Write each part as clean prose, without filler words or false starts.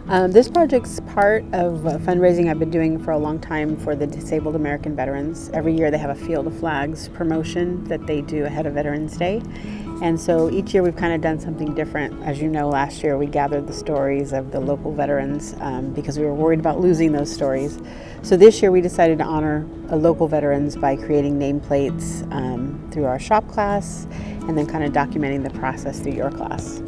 This project's part of fundraising I've been doing for a long time for the disabled American veterans. Every year they have a Field of Flags promotion that they do ahead of Veterans Day. And so each year we've kind of done something different. As you know, last year we gathered the stories of the local veterans because we were worried about losing those stories. So this year we decided to honor local veterans by creating nameplates through our shop class and then kind of documenting the process through your class.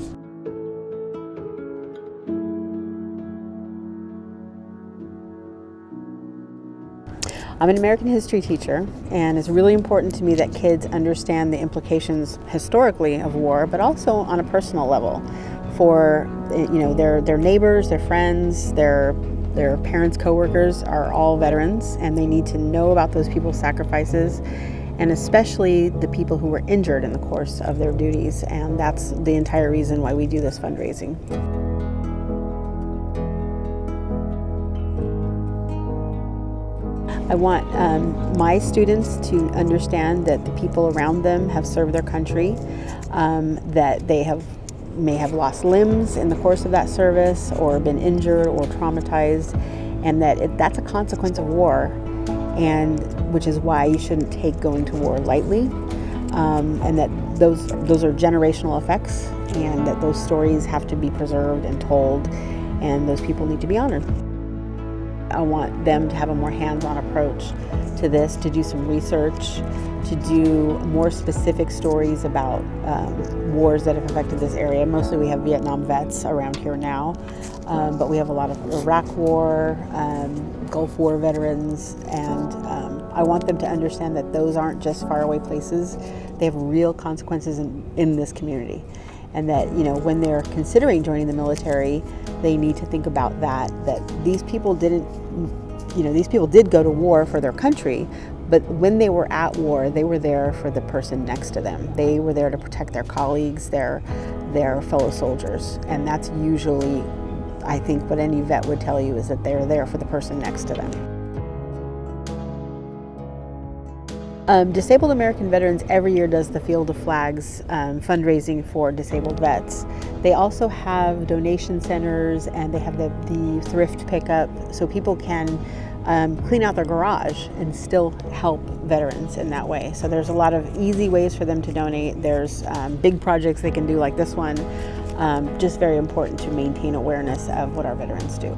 I'm an American history teacher, and it's really important to me that kids understand the implications historically of war, but also on a personal level for their neighbors, their friends, their parents, coworkers are all veterans, and they need to know about those people's sacrifices, and especially the people who were injured in the course of their duties, and that's the entire reason why we do this fundraising. I want my students to understand that the people around them have served their country, that they may have lost limbs in the course of that service or been injured or traumatized, and that that's a consequence of war, and which is why you shouldn't take going to war lightly, and that those are generational effects, and that those stories have to be preserved and told, and those people need to be honored. I want them to have a more hands-on approach to this, to do some research, to do more specific stories about wars that have affected this area. Mostly we have Vietnam vets around here now, but we have a lot of Iraq War, Gulf War veterans, and I want them to understand that those aren't just faraway places. They have real consequences in this community. And that, when they're considering joining the military, they need to think about that these people did go to war for their country, but when they were at war, they were there for the person next to them. They were there to protect their colleagues, their fellow soldiers. And that's usually, I think, what any vet would tell you, is that they're there for the person next to them. Disabled American Veterans every year does the Field of Flags fundraising for disabled vets. They also have donation centers, and they have the thrift pickup, so people can clean out their garage and still help veterans in that way. So there's a lot of easy ways for them to donate. There's big projects they can do like this one. Just very important to maintain awareness of what our veterans do.